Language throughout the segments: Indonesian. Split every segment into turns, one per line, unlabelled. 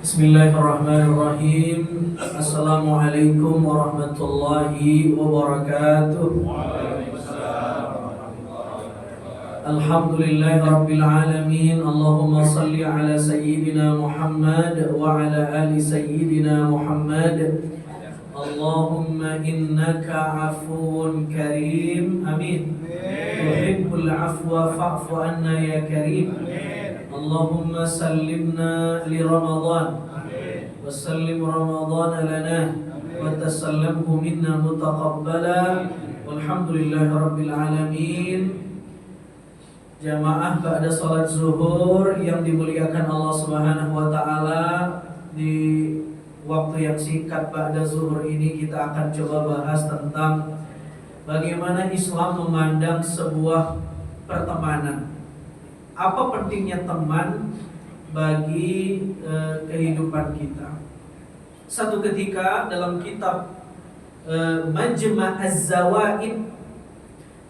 Bismillahirrahmanirrahim. Assalamualaikum warahmatullahi wabarakatuh. Alhamdulillahi rabbil alamin. Allahumma salli ala sayyidina Muhammad wa ala ali sayyidina Muhammad. Allahumma innaka afuwun karim. Amin. Tuhibbul afwa fa'fu anna ya karim. Allahumma sallimna li Ramadan wa sallim Ramadan lana wa tasallamhu minna mutaqabbala walhamdulillahi rabbil alamin. Jamaah ba'da salat zuhur yang dimuliakan Allah Subhanahu wa taala, di waktu yang singkat ba'da zuhur ini kita akan coba bahas tentang bagaimana Islam memandang sebuah pertemanan. Apa pentingnya teman bagi kehidupan kita? Satu ketika dalam kitab Majma' Az-Zawaid,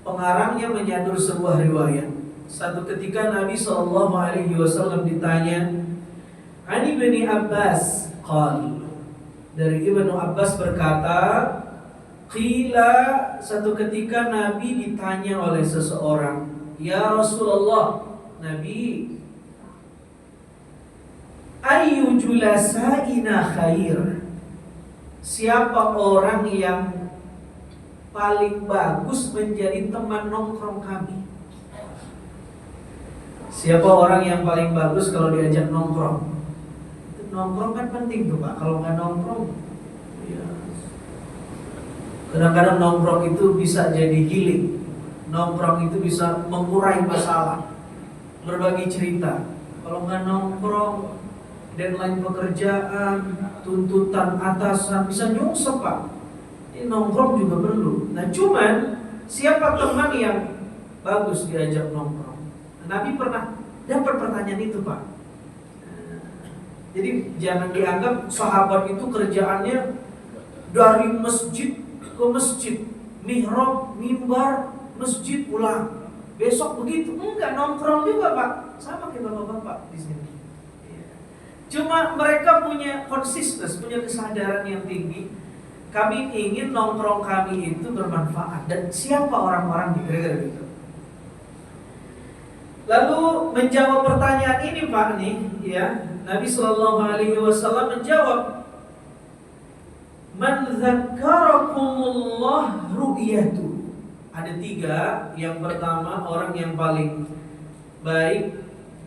pengarangnya menyadur sebuah riwayat. Satu ketika Nabi SAW ditanya, Ani bin Abbas qal, dari Ibnu Abbas berkata, qila, satu ketika Nabi ditanya oleh seseorang, ya Rasulullah, Nabi, ayyu julasaina khair, siapa orang yang paling bagus menjadi teman nongkrong kami? Siapa orang yang paling bagus kalau diajak nongkrong? Nongkrong kan penting tuh Pak. Kalau nggak nongkrong, ya, kadang-kadang nongkrong itu bisa jadi healing. Nongkrong itu bisa mengurai masalah, berbagi cerita. Kalau nggak nongkrong, deadline pekerjaan, tuntutan atasan bisa nyungsep Pak. Ini nongkrong juga perlu. Nah cuman siapa teman yang bagus diajak nongkrong? Nabi pernah dapat pertanyaan itu Pak. Jadi jangan dianggap sahabat itu kerjaannya dari masjid ke masjid, mihrab, mimbar, masjid pulang. Besok begitu, enggak, nongkrong juga Pak, sama kayak bapak-bapak di sini. Cuma mereka punya konsistensi, punya kesadaran yang tinggi. Kami ingin nongkrong kami itu bermanfaat. Dan siapa orang-orang di kira-kira gitu. Lalu menjawab pertanyaan ini Pak nih, ya, Nabi SAW menjawab, Man dzakarakumullah ru'yatu. Ada tiga. Yang pertama, orang yang paling baik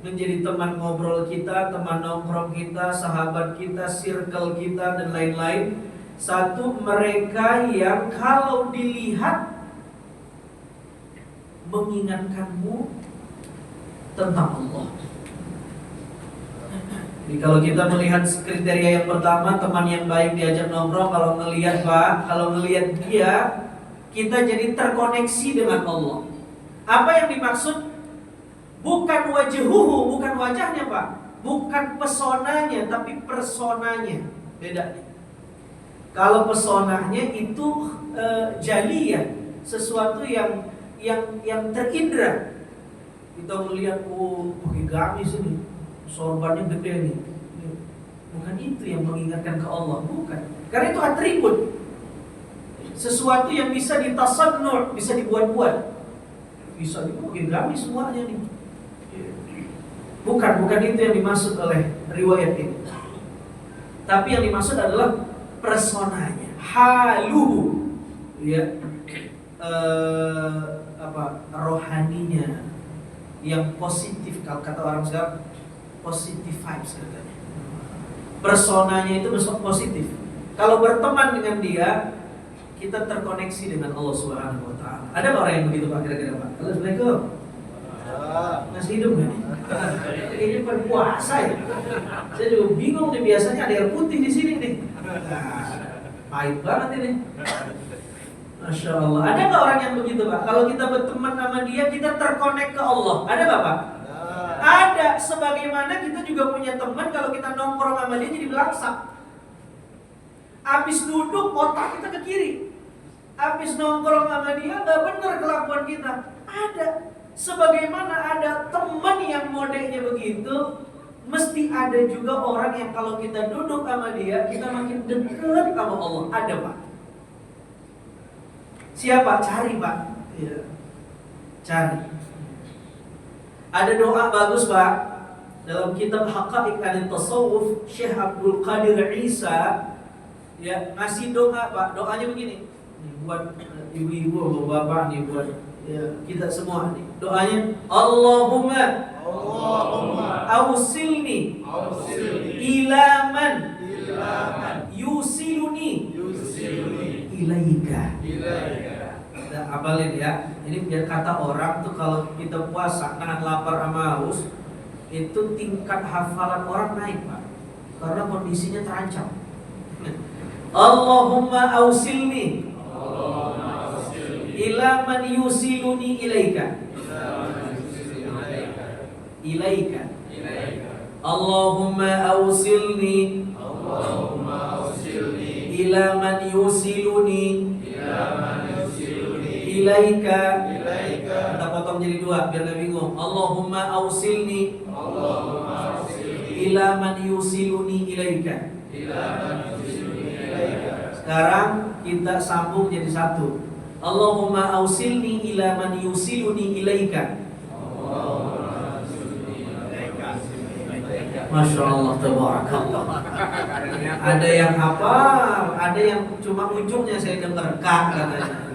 menjadi teman ngobrol kita, teman nongkrong kita, sahabat kita, circle kita, dan lain-lain. Satu, mereka yang kalau dilihat mengingatkanmu tentang Allah. Jadi kalau kita melihat kriteria yang pertama, teman yang baik diajak nongkrong, kalau ngelihat Pak, kalau ngelihat dia, kita jadi terkoneksi dengan Allah. Apa yang dimaksud? Bukan wajhuhu, bukan wajahnya Pak, bukan pesonanya, tapi personanya. Beda nih. Kalau pesonanya itu jaliyah, sesuatu yang terindra. Kita melihat, oh, pakai gamis ini, sorbannya gede nih. Bukan itu yang mengingatkan ke Allah, bukan. Karena itu atribut. Sesuatu yang bisa ditasannu', bisa dibuat-buat. Bisa dibuat gamis semuanya nih. Bukan itu yang dimaksud oleh riwayat ini. Tapi yang dimaksud adalah personanya, haluhu, ya, rohaninya yang positif. Kalau kata orang sekarang, positive vibes katanya. Personanya itu positif. Kalau berteman dengan dia, kita terkoneksi dengan Allah Subhanahu wa taala. Ada orang yang begitu Pak kira-kira Pak? Assalamualaikum. Masih hidup nggak nih? Ini berpuasa ya. Saya juga bingung nih, biasanya ada air putih di sini nih. Pahit banget ini. Masya Allah. Ada nggak orang yang begitu Pak? Kalau kita berteman sama dia, kita terkonek ke Allah. Ada nggak Pak? Ada. Sebagaimana kita juga punya teman, kalau kita nongkrong sama dia jadi belangsak. Habis duduk otak kita ke kiri. Habis nongkrong sama dia nggak benar kelakuan kita. Ada. Sebagaimana ada teman yang modelnya begitu, mesti ada juga orang yang kalau kita duduk sama dia, kita makin dekat sama Allah. Ada Pak. Siapa? Cari Pak. Ya. Cari. Ada doa bagus Pak. Dalam kitab Haqa'iq an-Tasawuf, Syekh Abdul Qadir Isa ya ngasih doa Pak. Doanya begini. Ini buat ibu-ibu, bapak nih, buat ya, kita semua nih. Doanya Allahumma ausilni ila man yusiluni ilaika. Kita apalin ya. Ini biar kata orang tuh kalau kita puasa nahan lapar sama haus, itu tingkat hafalan orang naik Pak. Karena kondisinya terancam. Allahumma ausilni ila man yusiluni ilaika. Ilaika. Allahumma ausilni ila man yusiluni ilaika. Kita potong jadi dua biar gak bingung. Allahumma ausilni ila man yusiluni ilaika. Sekarang kita sambung jadi satu. Allahumma ausilni ila man yusiluni ilaika. Masya Allah, tabarakallah. Ada yang hafal, ada yang cuma ujungnya saya dengar kak katanya.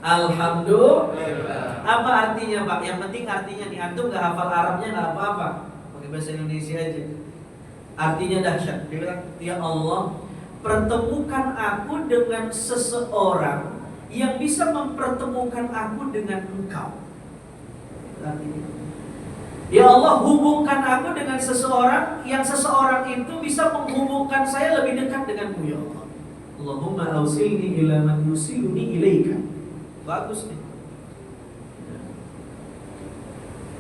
Alhamdulillah. Apa artinya Pak? Yang penting artinya nih, antum gak hafal Arabnya gak apa-apa, pakai bahasa Indonesia aja. Artinya dahsyat. Dia bilang, ya Allah, pertemukan aku dengan seseorang yang bisa mempertemukan aku dengan Engkau. Ya Allah, hubungkan aku dengan seseorang yang seseorang itu bisa menghubungkan saya lebih dekat denganmu ya Allah. Allahumma ausilni ila man yusiluni ilaika. Bagus nih.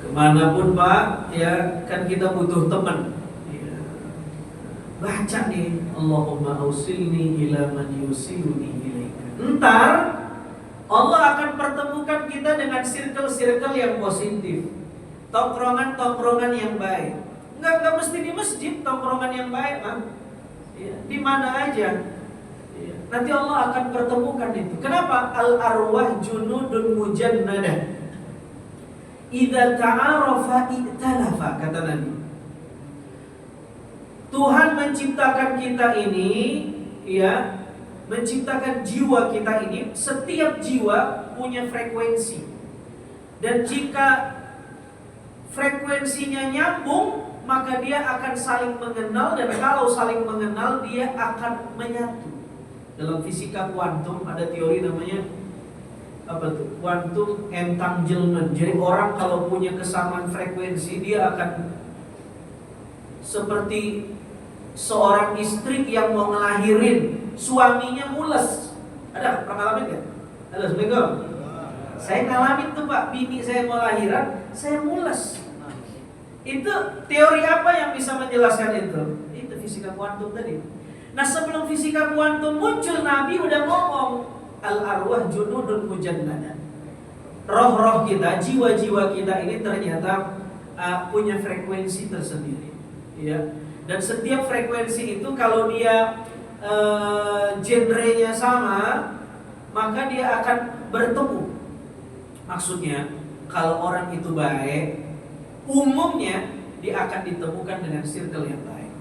Kemanapun Pak, ya kan kita butuh teman. Ya. Baca nih, Allahumma ausilni ila man yusiluni ilaika. Entar Allah akan pertemukan kita dengan circle-circle yang positif, tongkrongan-tongkrongan yang baik. Enggak mesti di masjid tongkrongan yang baik, Pak. Ya, di mana aja. Ya, nanti Allah akan pertemukan itu. Kenapa? Al-arwah junudun mujannadah. Idza ta'arafa i'talafa, kata Nabi. Tuhan menciptakan kita ini, ya, menciptakan jiwa kita ini. Setiap jiwa punya frekuensi. Dan jika frekuensinya nyambung, maka dia akan saling mengenal. Dan kalau saling mengenal, dia akan menyatu. Dalam fisika kuantum ada teori namanya apa tuh? Quantum entanglement. Jadi orang kalau punya kesamaan frekuensi, dia akan seperti seorang istri yang mau ngelahirin, suaminya mules. Ada pengalaman nggak? Halo, Assalamualaikum. Saya ngalamin tuh Pak, bini saya mau lahiran, saya mules. Itu teori apa yang bisa menjelaskan itu? Itu fisika kuantum tadi. Nah, sebelum fisika kuantum muncul, Nabi udah ngomong, al-arwah junudun mujannadah. Roh-roh kita, jiwa-jiwa kita ini ternyata punya frekuensi tersendiri, ya. Dan setiap frekuensi itu kalau dia genrenya sama, maka dia akan bertemu. Maksudnya, kalau orang itu baik, umumnya dia akan ditemukan dengan circle yang baik.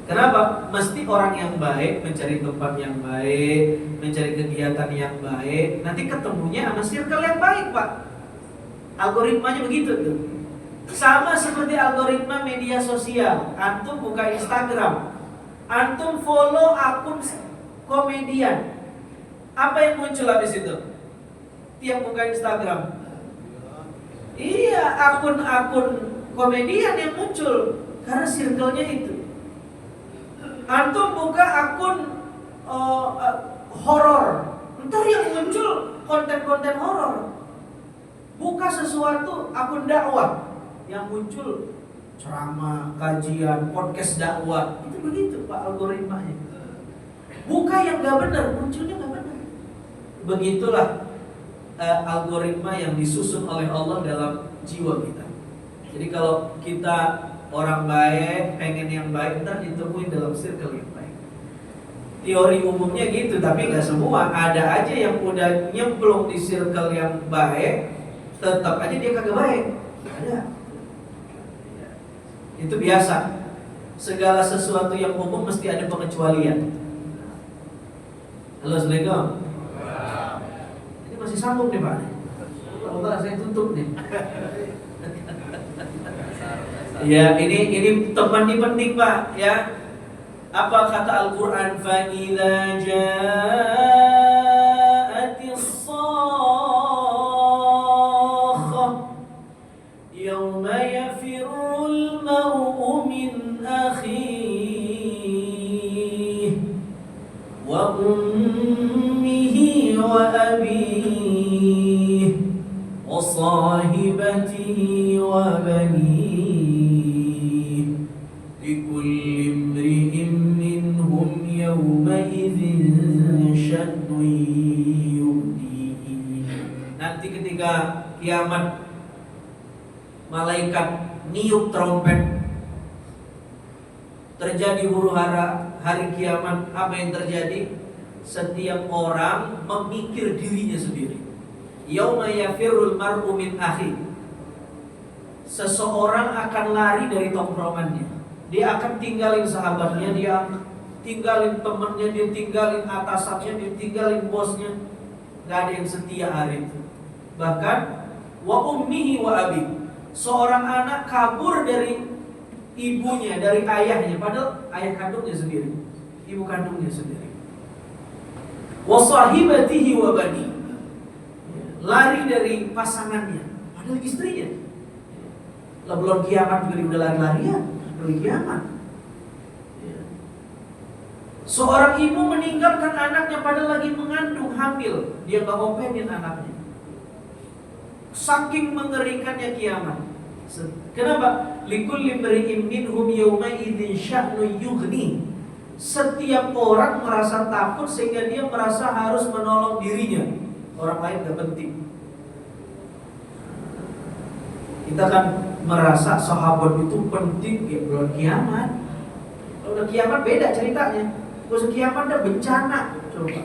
Kenapa? Mesti orang yang baik mencari tempat yang baik, mencari kegiatan yang baik, nanti ketemunya sama circle yang baik, Pak. Algoritmanya begitu tuh. Sama seperti algoritma media sosial. Antum buka Instagram, antum follow akun komedian, apa yang muncul habis itu? Tiap buka Instagram, iya, akun-akun komedian yang muncul karena circle-nya itu. Antum buka akun horor, ntar yang muncul konten-konten horor. Buka sesuatu akun dakwah, yang muncul ceramah, kajian, podcast dakwah. Itu begitu Pak algoritmanya. Buka yang gak benar, munculnya gak benar. Begitulah algoritma yang disusun oleh Allah dalam jiwa kita. Jadi kalau kita orang baik, pengen yang baik, ntar ditemuin dalam circle yang baik. Teori umumnya gitu, tapi nggak semua. Ada aja yang udah nyemplung di circle yang baik, tetap aja dia kagak baik. Ada. Itu biasa. Segala sesuatu yang umum mesti ada pengecualian. Halo, Assalamualaikum. Ini masih sambung nih Pak. Kalau enggak saya tutup nih. Ya, ini teman ini penting Pak ya. Apa kata Al-Qur'an? Fa idza ja'atis sakhah yauma yafirrul mar'u min akhihi wa ummihi wa abihi wa sahibatihi wa banihi likulli imri'in minhum yawma idzin sya'nun yughnihi. Nanti ketika kiamat malaikat niup trompet, terjadi huru-hara hari kiamat. Apa yang terjadi? Setiap orang memikir dirinya sendiri. Yauma yafirrul mar'u min akhi. Seseorang akan lari dari tongkrongannya. Dia akan tinggalin sahabatnya, dia tinggalin temannya, dia tinggalin atasannya, dia tinggalin bosnya. Gak ada yang setia hari itu. Bahkan wa ummihi wa abi. Seorang anak kabur dari ibunya, dari ayahnya, padahal ayah kandungnya sendiri, ibu kandungnya sendiri. Wa sahibatihi wa bani. Lari dari pasangannya, padahal istrinya. Lah belum kiamat juga udah lari-larian, belum kiamat. Seorang ibu meninggalkan anaknya padahal lagi mengandung, hamil, dia nggak ngopenin anaknya. Saking mengerikannya kiamat. Kenapa? Likulli imri'in minhum yawma idzin sya'nun yughni. Setiap orang merasa takut sehingga dia merasa harus menolong dirinya. Orang lain gak penting. Kita kan merasa sahabat itu penting ya belum kiamat. Kalau udah kiamat beda ceritanya. Kalau kiamat udah bencana, coba.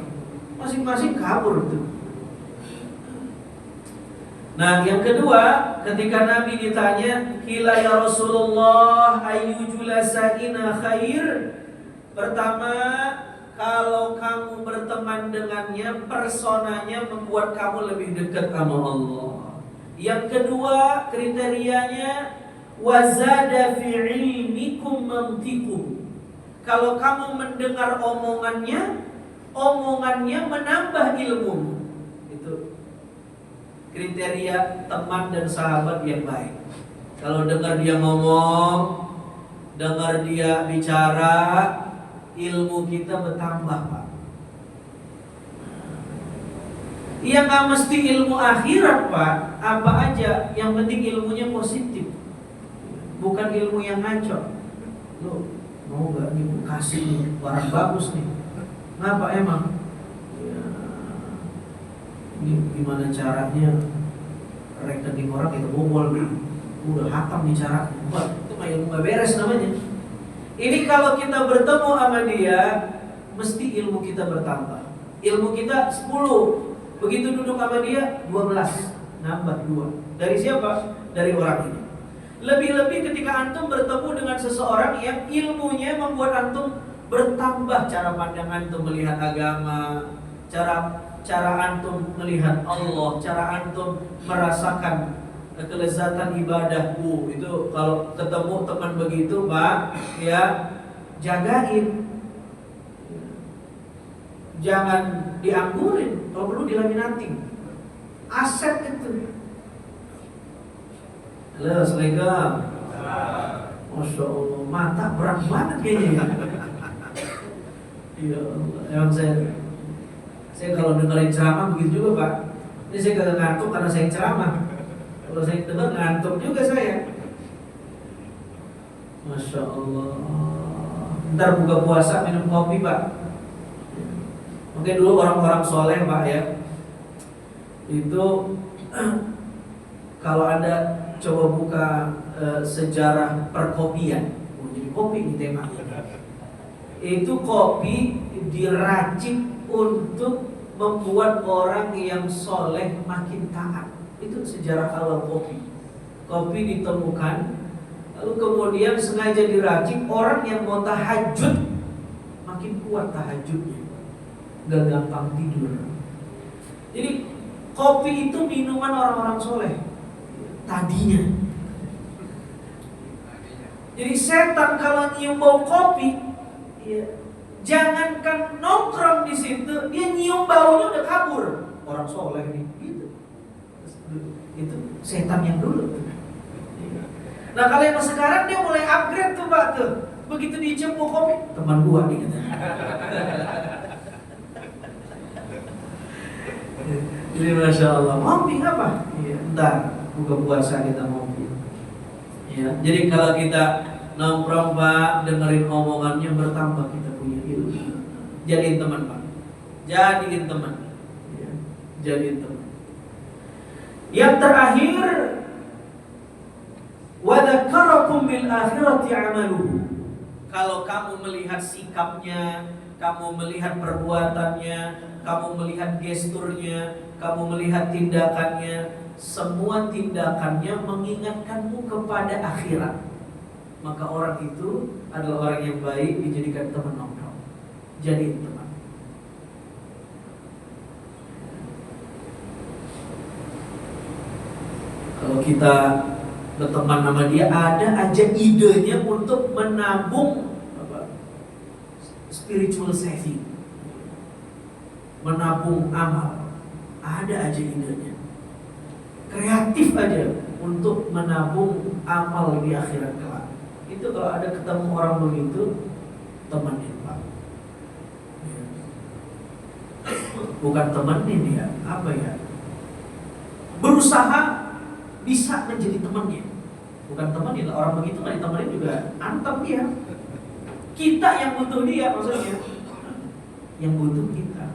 Masing-masing kabur tuh. Nah, yang kedua, ketika Nabi ditanya, "Qila ya Rasulullah, ayyu julasaina khair?" Pertama, kalau kamu berteman dengannya, personanya membuat kamu lebih dekat sama Allah. Yang kedua, kriterianya wazada fi ilmikum mantiqum. Kalau kamu mendengar omongannya menambah ilmu. Kriteria teman dan sahabat yang baik. Kalau dengar dia ngomong, dengar dia bicara, ilmu kita bertambah Pak. Iya gak mesti ilmu akhirat Pak. Apa aja, yang penting ilmunya positif, bukan ilmu yang ngaco. Lo mau gak nih kasih nih barang bagus nih? Ngapa emang? Ini gimana caranya rekening orang itu bobol nih, udah hatam nih caranya. Wah, itu mah ilmu gak beres namanya. Ini kalau kita bertemu sama dia, mesti ilmu kita bertambah. Ilmu kita 10, begitu duduk sama dia 12, nambah 2. Dari siapa? Dari orang ini. Lebih-lebih ketika antum bertemu dengan seseorang yang ilmunya membuat antum bertambah cara pandang antum melihat agama, cara antum melihat Allah, cara antum merasakan kelezatan ibadahku. Itu kalau ketemu teman begitu Pak, ya jagain, jangan dianggurin, kalau perlu dilaminating. Aset itu. Halo, Assalamualaikum. Masya Allah, mata berat banget kayaknya. Ya Allah, emang saya kalau dengerin ceramah begitu juga Pak. Ini saya kagak ngantuk karena saya ceramah. Kalau saya dengar ngantuk juga saya. Masya Allah. Ntar buka puasa minum kopi Pak. Mungkin dulu orang-orang soleh Pak ya, itu kalau Anda coba buka sejarah perkopian. Jadi kopi ini temanya. Itu kopi diracik untuk membuat orang yang soleh makin taat. Itu sejarah awal kopi. Kopi ditemukan, lalu kemudian sengaja diracik, orang yang mau tahajud makin kuat tahajudnya, gak gampang tidur. Jadi kopi itu minuman orang-orang soleh tadinya. Jadi setan kalau nyium bau kopi, ya, jangankan nongkrong di situ, dia nyium baunya udah kabur. Orang soleh nih, gitu. Itu setan yang dulu. Nah kalau yang sekarang dia mulai upgrade tuh Pak tuh. Begitu dicium bau kopi, teman gua nih gitu. Jadi Masya Allah, ngopi apa? Ya, entar buka puasa kita ngopi. Ya, jadi kalau kita nongkrong Pak, dengerin omongannya, bertambah kita punya ilmu. Jadiin teman Pak, jadiin teman. Ya, jadiin teman. Yang terakhir, wa dzakarakum bil akhirati amaluhu. Kalau kamu melihat sikapnya, kamu melihat perbuatannya, kamu melihat gesturnya, kamu melihat tindakannya, semua tindakannya mengingatkanmu kepada akhirat, maka orang itu adalah orang yang baik, dijadikan teman nongkrong. Jadi teman. Kalau kita berteman sama dia, ada aja idenya untuk menabung spiritual saving, menabung amal, ada aja idenya. Kreatif aja untuk menabung amal di akhirat kelak. Itu kalau ada ketemu orang begitu, temenin Pak. Bukan temenin ya, apa ya? Berusaha bisa menjadi temannya. Bukan temenin, orang begitu nggak ditemenin juga antem dia. Kita yang butuh dia maksudnya, yang butuh kita.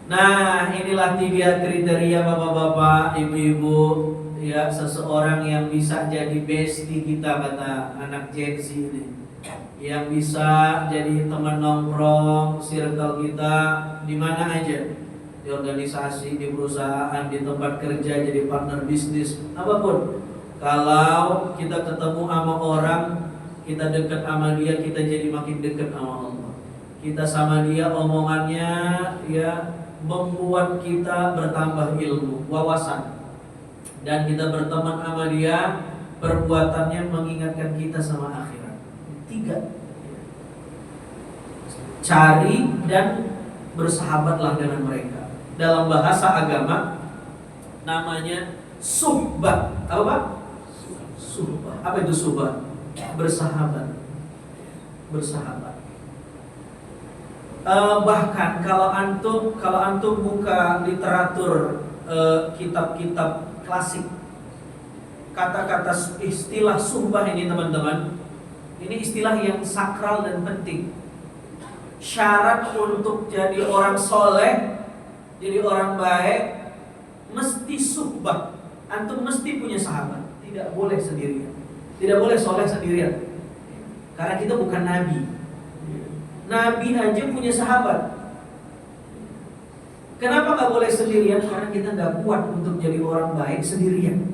Nah, inilah 3 kriteria bapak-bapak, ibu-ibu, ya, seseorang yang bisa jadi bestie kita, kata anak Gen Z ini. Yang bisa jadi teman nongkrong, circle kita di mana aja. Di organisasi, di perusahaan, di tempat kerja, jadi partner bisnis, apapun. Kalau kita ketemu sama orang, kita dekat sama dia, kita jadi makin dekat sama Allah. Kita sama dia, omongannya ya membuat kita bertambah ilmu, wawasan. Dan kita berteman sama dia, perbuatannya mengingatkan kita sama akhirat. 3. Cari dan bersahabatlah dengan mereka. Dalam bahasa agama namanya suhbah. Apa Pak? Suhbah. Apa itu suhbah? Bersahabat. Bersahabat. Bahkan kalau antum buka literatur kitab-kitab klasik, kata-kata istilah suhbah ini teman-teman, ini istilah yang sakral dan penting. Syarat untuk jadi orang soleh, jadi orang baik, mesti suhbah. Antum mesti punya sahabat. Tidak boleh sendirian. Tidak boleh soleh sendirian. Karena kita bukan nabi. Nabi aja punya sahabat. Kenapa gak boleh sendirian? Karena kita gak kuat untuk jadi orang baik sendirian.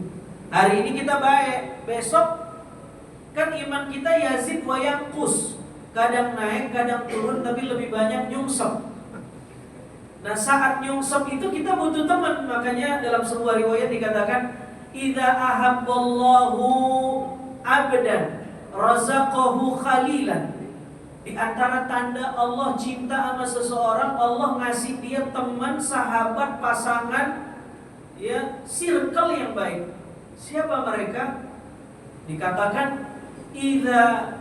Hari ini kita baik, besok kan iman kita yazid wa yanqus. Kadang naik, kadang turun, tapi lebih banyak nyungsep. Nah saat nyungsep itu kita butuh teman. Makanya dalam sebuah riwayat dikatakan, idza ahabballahu abdan razaqahu khalilan. Di antara tanda Allah cinta sama seseorang, Allah ngasih dia teman, sahabat, pasangan, ya, circle yang baik. Siapa mereka? Dikatakan idza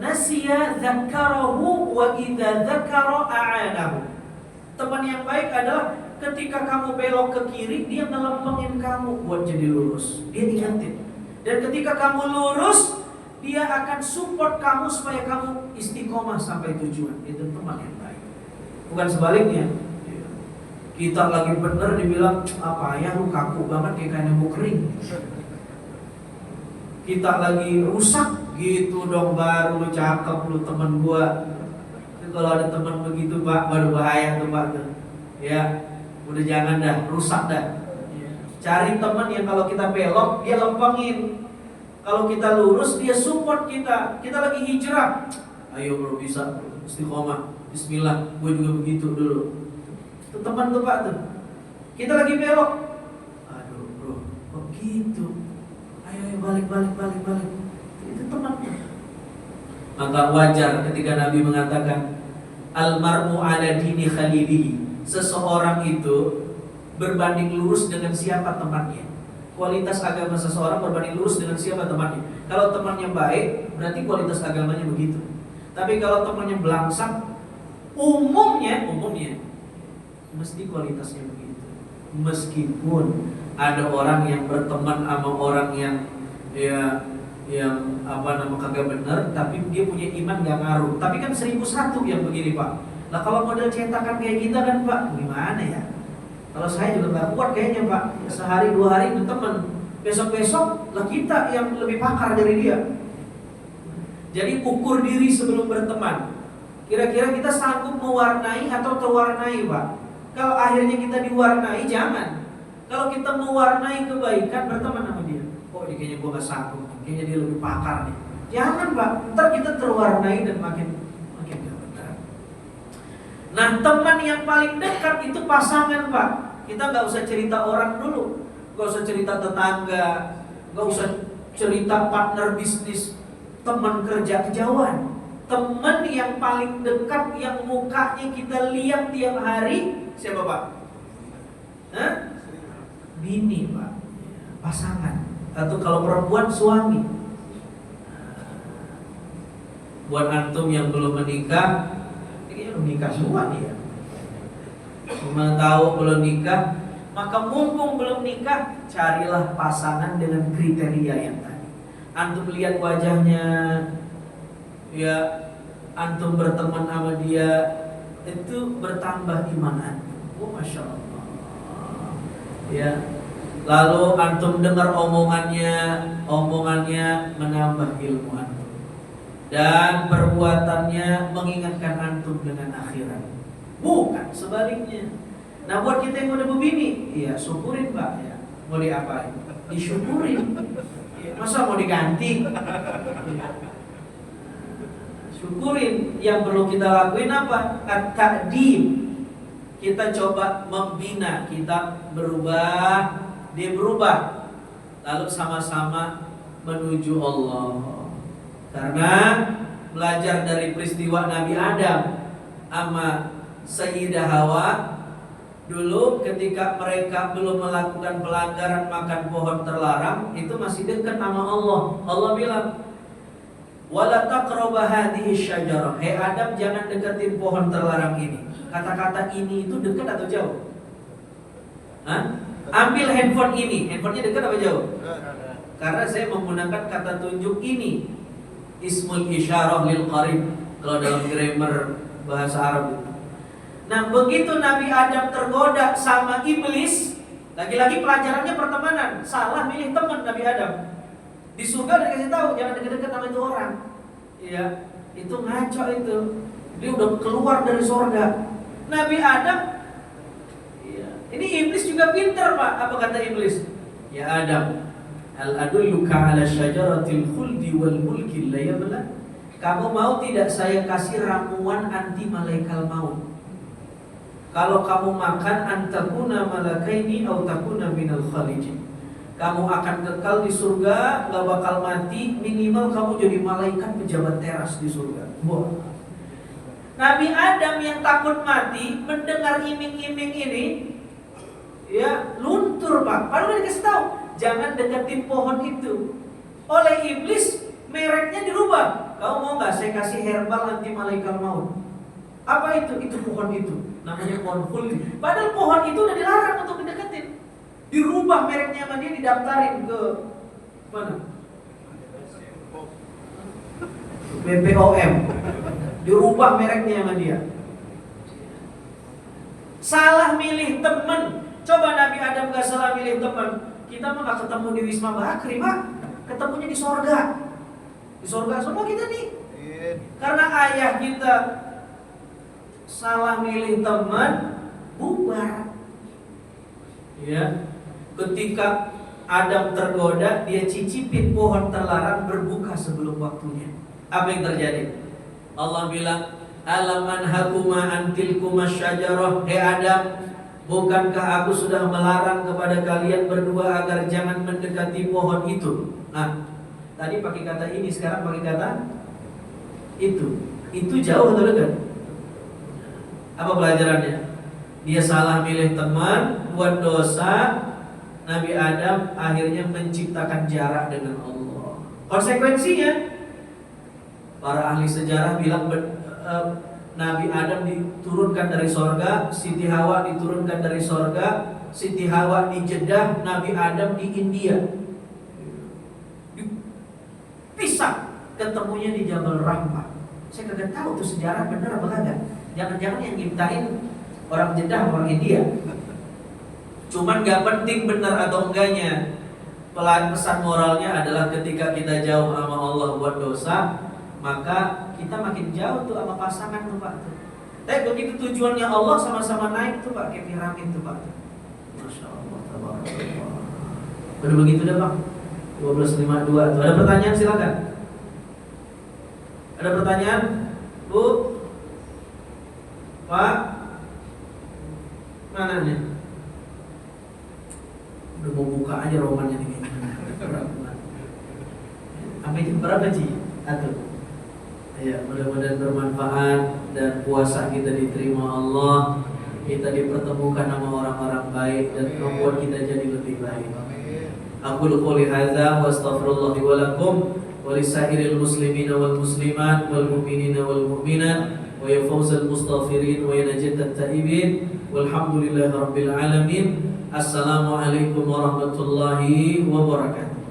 nasiya dzakarahu wa idza dzakara a'anahu. Teman yang baik adalah ketika kamu belok ke kiri, dia ngelempengin kamu buat jadi lurus. Dia ingatin. Dan ketika kamu lurus, dia akan support kamu supaya kamu istiqomah sampai tujuan. Itu teman yang baik. Bukan sebaliknya. Kita lagi bener dibilang, apa ya lu kaku banget kayak lembu kering. kita lagi rusak gitu dong, baru lu cakep lu temen gua. Kalau ada teman begitu Pak, baru bahaya tuh Pak tuh. Ya, udah jangan dah, rusak dah. Cari teman yang kalau kita belok dia lempengin, kalau kita lurus dia support kita. Kita lagi hijrah, ayo bro bisa, istiqomah, bismillah, gue juga begitu dulu. Itu teman tuh Pak tuh. Kita lagi belok, aduh bro, kok gitu? Ayo balik. Itu teman tuh. Maka wajar ketika Nabi mengatakan almar'u ala dini khalilihi, seseorang itu berbanding lurus dengan siapa temannya. Kualitas agama seseorang berbanding lurus dengan siapa temannya. Kalau temannya baik, berarti kualitas agamanya begitu. Tapi kalau temannya belangsang, umumnya mesti kualitasnya begitu. Meskipun ada orang yang berteman sama orang yang kagak bener, tapi dia punya iman gak ngaruh. Tapi kan 1001 yang begini Pak. Nah kalau model cetakan kayak kita kan Pak, gimana ya? Kalau saya juga gak kuat kayaknya Pak. Sehari 2 hari itu teman, besok-besok lah kita yang lebih pakar dari dia. Jadi ukur diri sebelum berteman. Kira-kira kita sanggup mewarnai atau terwarnai Pak? Kalau akhirnya kita diwarnai, jangan. Kalau kita mewarnai kebaikan, berteman sama dia. Oh ini kayaknya gue gak sanggup, kayaknya dia lebih pakar nih. Jangan Pak, ntar kita terwarnai dan makin gak benar. Nah teman yang paling dekat itu pasangan Pak. Kita gak usah cerita orang dulu, gak usah cerita tetangga, gak usah cerita partner bisnis, teman kerja kejauhan. Teman yang paling dekat, yang mukanya kita lihat tiap hari, siapa Pak? Hah? Bini Pak, pasangan. Atau kalau perempuan suami. Buat antum yang belum menikah, kayaknya belum nikah semua nih ya. Cuma tahu belum nikah, maka mumpung belum nikah, carilah pasangan dengan kriteria yang tadi. Antum lihat wajahnya, ya antum berteman sama dia, itu bertambah iman antum. Oh masya Allah. Ya. Lalu antum dengar omongannya menambah ilmu antum, dan perbuatannya mengingatkan antum dengan akhirat, bukan sebaliknya. Nah buat kita yang udah berbini, iya syukurin Pak ya. Mau diapain? Disyukurin. Ya, masa mau diganti? Ya. Syukurin. Yang perlu kita lakuin apa? At-ta'dim. Kita coba membina, kita berubah, dia berubah, lalu sama-sama menuju Allah. Karena belajar dari peristiwa Nabi Adam sama Sayyidah Hawa, dulu ketika mereka belum melakukan pelanggaran makan pohon terlarang, itu masih dekat sama Allah. Allah bilang, wala taqrabu hadhihi syajarah. Hei Adam, jangan deketin pohon terlarang ini. Kata-kata ini itu dekat atau jauh? Hah? Ambil handphone ini, handphonenya dekat apa jauh? Karena saya menggunakan kata tunjuk ini, ismul isyarah lil qarib, kalau dalam grammar bahasa Arab itu. Nah begitu Nabi Adam tergoda sama iblis, lagi-lagi pelajarannya pertemanan, salah milih teman Nabi Adam. Di surga udah dikasih tahu jangan dekat-dekat sama itu orang. Iya, itu ngaco itu. Dia udah keluar dari surga. Nabi Adam, ini iblis juga pintar Pak. Apa kata iblis? Ya Adam, hal adulluka ala syajaratil khuldi wal mulki la yabla. Kamu mau tidak saya kasih ramuan anti malaikal maut? Kalau kamu makan antakuna malakaini atau takuna minal khalidin. Kamu akan kekal di surga, gak bakal mati. Minimal kamu jadi malaikat pejabat teras di surga. Wah. Nabi Adam yang takut mati mendengar iming-iming ini, ya luntur Pak. Padahal dikasih tahu jangan deketin pohon itu. Oleh iblis mereknya dirubah. Kamu mau nggak saya kasih herbal anti malaikat maut? Apa itu? Itu pohon itu. Namanya pohon khuldi. Padahal pohon itu udah dilarang untuk dideketin. Dirubah mereknya sama dia, didaftarin ke mana? BPOM. Dirubah mereknya sama dia. Salah milih teman. Coba Nabi Adam gak salah milih teman, kita mah gak ketemu di Wisma Bakri Pak. ketemunya di sorga. Di sorga semua kita nih. Karena ayah kita salah milih teman, bubar. Ya, ketika Adam tergoda, dia cicipin pohon terlarang, berbuka sebelum waktunya. Apa yang terjadi? Allah bilang, alam anhakuma antilkuma syajarah. Hei Adam, bukankah aku sudah melarang kepada kalian berdua agar jangan mendekati pohon itu? Nah, tadi pakai kata ini, sekarang pakai kata itu. Itu jauh atau dekat? Apa pelajarannya? Dia salah milih teman, buat dosa. Nabi Adam akhirnya menciptakan jarak dengan Allah. Konsekuensinya, para ahli sejarah bilang Nabi Adam diturunkan dari sorga, Siti Hawa diturunkan dari sorga. Siti Hawa di Jeddah, Nabi Adam di India. Dipisah, ketemunya di Jabal Rahmah. Saya kagak tahu tuh sejarah benar apa kagak. Jangan-jangan yang nyiptain orang Jeddah, orang India. Cuman gak penting benar atau enggaknya. Pesan moralnya adalah ketika kita jauh sama Allah buat dosa, maka kita makin jauh tuh sama pasangan tuh Pak. Tapi begitu tujuannya Allah, sama-sama naik tuh Pak, kayak piramid tuh Pak. Masya Allah, tabarakallah. Udah begitu dah Pak. 12.52 tuh. Ada pertanyaan silakan. Ada pertanyaan? Bu? Pak? Mana nih? Udah mau buka aja romannya nih kayaknya. Sampai jam berapa Ci? Aduh. Ya, mudah-mudahan bermanfaat dan puasa kita diterima Allah. Kita dipertemukan sama orang-orang baik dan membuat kita jadi lebih baik. Aku qouli hadza wa astaghfirullah li wa lakum wa lisairil muslimina wal muslimat wal mu'minina wal mu'minat wa ya fawzal mustaghfirin wa ya najatat taibin walhamdulillahi rabbil alamin. Assalamualaikum warahmatullahi wabarakatuh.